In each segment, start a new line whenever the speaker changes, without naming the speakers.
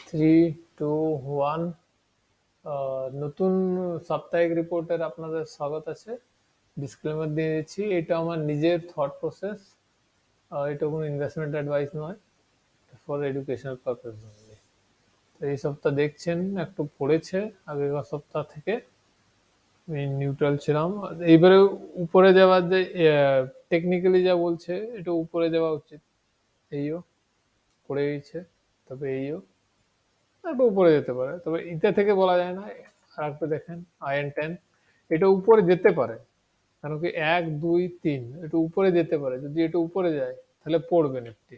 Three, two, one. নতুন সাপ্তাহিক রিপোর্টের আপনাদের স্বাগত আছে। ডিসক্লেমার দিয়ে দিচ্ছি, এটা আমার নিজের থট প্রসেস, এটা কোনো ইনভেস্টমেন্ট অ্যাডভাইস নয়, ফর এডুকেশনাল পারপাস অনলি। তো এই সপ্তাহ দেখছেন একটু পড়েছে, আগেকার সপ্তাহ থেকে আমি নিউট্রাল ছিলাম। এইবারে উপরে যাওয়ার যে টেকনিক্যালি যা বলছে, এটা উপরে যাওয়া উচিত। এইও পড়ে গেছে, তবে এইও একটু উপরে যেতে পারে, তবে এটা থেকে বলা যায় না। আর একটু দেখেন IN10, এটা উপরে যেতে পারে, কারণ কি 1, 2, 3 একটু উপরে যেতে পারে। যদি এটা উপরে যায় তাহলে পড়বে নিফটি,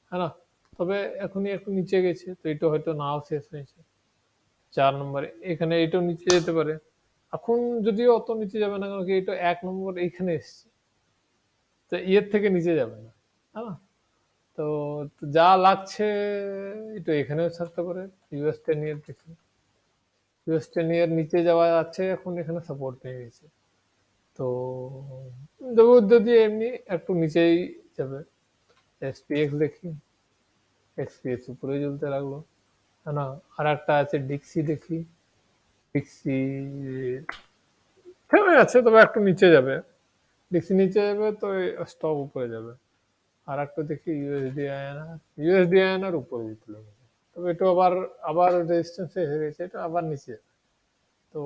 হ্যাঁ না? তবে এখনই একটু নিচে গেছে, তো এটা হয়তো নাও শেষ হয়েছে। 4 নম্বরে এখানে এটাও নিচে যেতে পারে। এখন যদিও অত নিচে যাবে না, কারণ কি এটা 1 নম্বর এইখানে এসছে, তো এর থেকে নিচে যাবে না, হ্যাঁ না? তো যা লাগছে এটা এখানেও থাকতে পারে। US 10 year দেখি, US 10 year নিচে যাওয়া যাচ্ছে, এখন এখানে সাপোর্ট পেয়ে গেছে। তো যদি এমনি একটু নিচেই যাবে। SPX দেখি, SPX উপরে জ্বলতে লাগলো, হ্যাঁ না? আর একটা আছে ডিক্সি, দেখি ডিক্সি থেমে আছে, তবে একটু নিচে যাবে। ডিক্সি নিচে যাবে তো স্টক উপরে যাবে। আর একটা দেখি ইউএসডি আয়নার উপরে যেতে লাগবে, তবে এটা আবার আবার রেজিস্ট্যান্সে এসে গেছে, এটা আবার নিচে যাবে। তো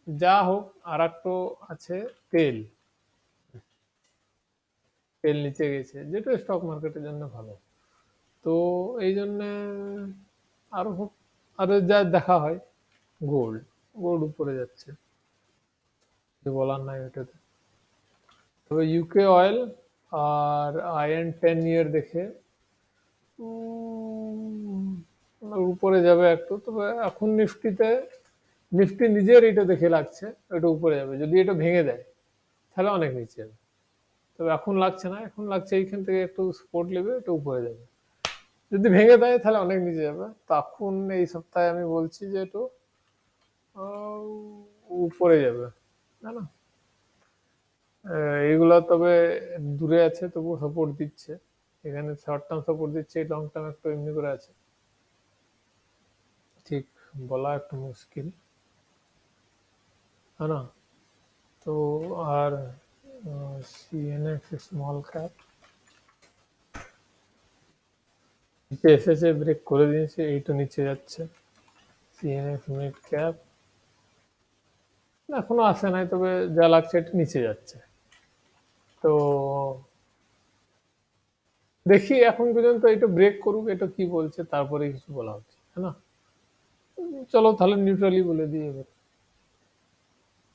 যা হোক, আর একটু আছে তেল, তেল নিচে গেছে, যেটা স্টক মার্কেটের জন্য ভালো। তো এই জন্য আরো হোক, আরো যা দেখা হয়, গোল্ড, গোল্ড উপরে যাচ্ছে, কিছু বলার নাই ওটাতে। তবে ইউকে অয়েল আর IN10 year দেখে উপরে যাবে একটু। তবে এখন নিফটি নিজের এটা দেখে লাগছে এটা উপরে যাবে। যদি এটা ভেঙে দেয় তাহলে অনেক নিচে যাবে, তবে এখন লাগছে না। এখন লাগছে এইখান থেকে একটু সাপোর্ট নেবে, এটা উপরে যাবে। যদি ভেঙে দেয় তাহলে অনেক নিচে যাবে। তখন এই সপ্তাহে আমি বলছি যে একটু উপরে যাবে, তাই না? এইগুলা তবে দূরে আছে, তবু সাপোর্ট দিচ্ছে। এখানে শর্ট টার্ম সাপোর্ট দিচ্ছে, লং টার্ম একটু এমনি করে আছে, ঠিক বলা একটু মুশকিল, है না? তো আর CNX স্মল ক্যাপ নিচে এসেছে, ব্রেক করে দিয়েছে, এইটা নিচে যাচ্ছে। CNX মিড ক্যাপ এখনো আসে নাই, তবে যা লাগছে এটা নিচে যাচ্ছে। তো দেখি এখন পর্যন্ত এটা ব্রেক করুক, এটা কি বলছে, তারপরে কিছু বলা হচ্ছে, হ্যাঁ না? চলো তাহলে নিউট্রালি বলে দিই এবার।